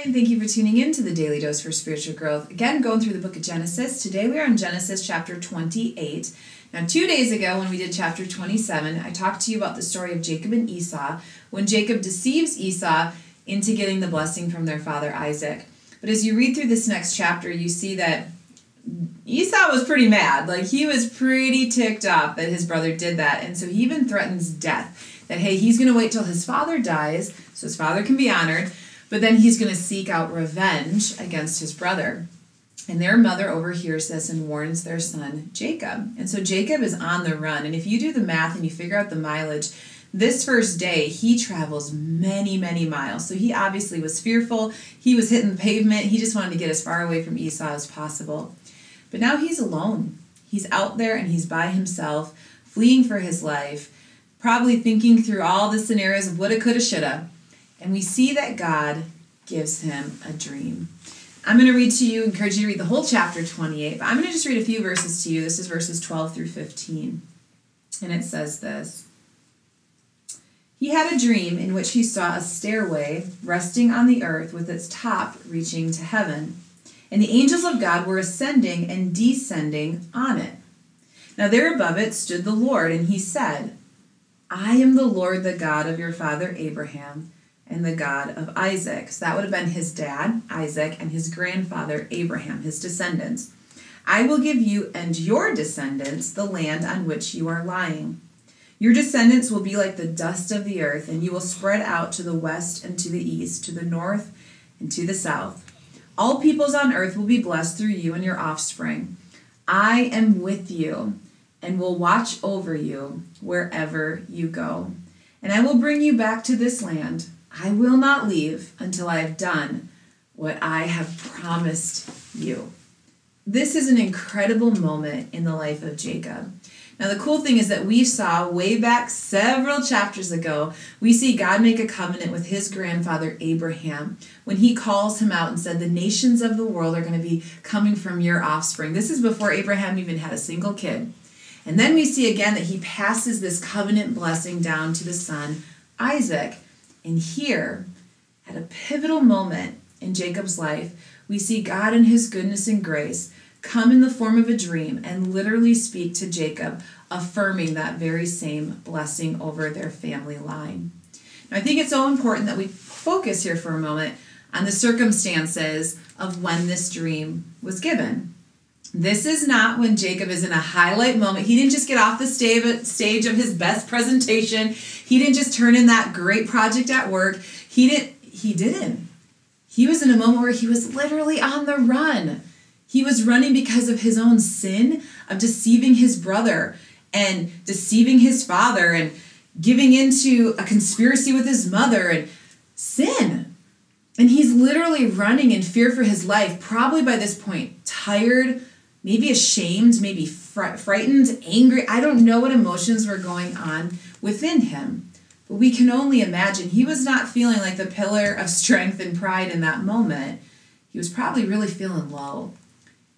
and thank you for tuning in to the Daily Dose for Spiritual Growth. Again, going through the book of Genesis. Today we are in Genesis chapter 28. Now, 2 days ago when we did chapter 27, I talked to you about the story of Jacob and Esau, when Jacob deceives Esau into getting the blessing from their father Isaac. But as you read through this next chapter, you see that Esau was pretty mad. He was pretty ticked off that his brother did that. And so he even threatens death. That, hey, he's going to wait till his father dies so his father can be honored. But then he's going to seek out revenge against his brother. And their mother overhears this and warns their son, Jacob. And so Jacob is on the run. And if you do the math and you figure out the mileage, this first day, he travels many, many miles. So he obviously was fearful. He was hitting the pavement. He just wanted to get as far away from Esau as possible. But now he's alone. He's out there and he's by himself, fleeing for his life, probably thinking through all the scenarios of woulda, coulda, shoulda. And we see that God gives him a dream. I'm going to read to you, encourage you to read the whole chapter 28, but I'm going to just read a few verses to you. This is verses 12 through 15. And it says this. He had a dream in which he saw a stairway resting on the earth with its top reaching to heaven. And the angels of God were ascending and descending on it. Now there above it stood the Lord, and he said, I am the Lord, the God of your father Abraham, and the God of Isaac. So that would have been his dad, Isaac, and his grandfather, Abraham, his descendants. I will give you and your descendants the land on which you are lying. Your descendants will be like the dust of the earth, and you will spread out to the west and to the east, to the north and to the south. All peoples on earth will be blessed through you and your offspring. I am with you and will watch over you wherever you go. And I will bring you back to this land. I will not leave until I have done what I have promised you. This is an incredible moment in the life of Jacob. Now, the cool thing is that we saw way back several chapters ago, we see God make a covenant with his grandfather Abraham when he calls him out and said, the nations of the world are going to be coming from your offspring. This is before Abraham even had a single kid. And then we see again that he passes this covenant blessing down to the son, Isaac. And here, at a pivotal moment in Jacob's life, we see God in his goodness and grace come in the form of a dream and literally speak to Jacob, affirming that very same blessing over their family line. Now, I think it's so important that we focus here for a moment on the circumstances of when this dream was given. This is not when Jacob is in a highlight moment. He didn't just get off the stage of his best presentation. He didn't just turn in that great project at work. He didn't. He was in a moment where he was literally on the run. He was running because of his own sin of deceiving his brother and deceiving his father and giving into a conspiracy with his mother and sin. And he's literally running in fear for his life, probably by this point, tired, maybe ashamed, maybe frightened, angry. I don't know what emotions were going on within him. But we can only imagine he was not feeling like the pillar of strength and pride in that moment. He was probably really feeling low.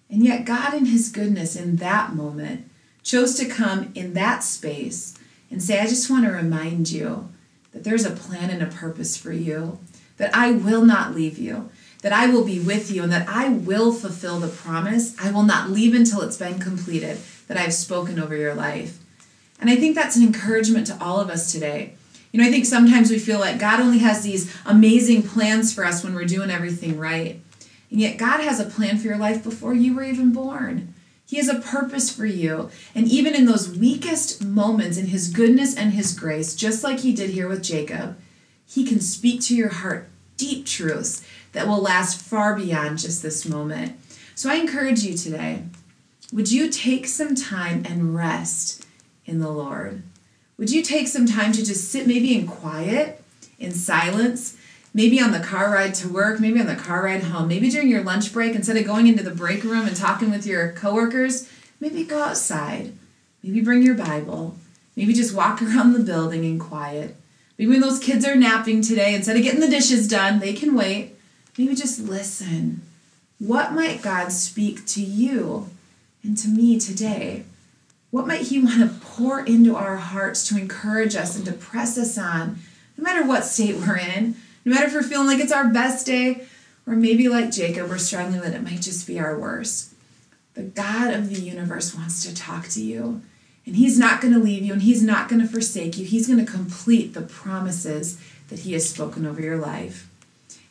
And yet God in his goodness in that moment chose to come in that space and say, I just want to remind you that there's a plan and a purpose for you, that I will not leave you, that I will be with you, and that I will fulfill the promise. I will not leave until it's been completed, that I've spoken over your life. And I think that's an encouragement to all of us today. I think sometimes we feel like God only has these amazing plans for us when we're doing everything right. And yet God has a plan for your life before you were even born. He has a purpose for you. And even in those weakest moments, in his goodness and his grace, just like he did here with Jacob, he can speak to your heart deep truths that will last far beyond just this moment. So I encourage you today, would you take some time and rest in the Lord? Would you take some time to just sit maybe in quiet, in silence, maybe on the car ride to work, maybe on the car ride home, maybe during your lunch break, instead of going into the break room and talking with your coworkers, maybe go outside, maybe bring your Bible, maybe just walk around the building in quiet. Maybe when those kids are napping today, instead of getting the dishes done, they can wait. Maybe just listen. What might God speak to you and to me today? What might he want to pour into our hearts to encourage us and to press us on, no matter what state we're in, no matter if we're feeling like it's our best day Or maybe like Jacob, we're struggling that it might just be our worst. The God of the universe wants to talk to you. And he's not going to leave you, and he's not going to forsake you. He's going to complete the promises that he has spoken over your life.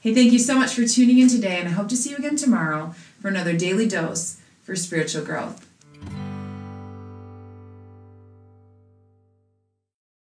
Hey, thank you so much for tuning in today, and I hope to see you again tomorrow for another daily dose for spiritual growth.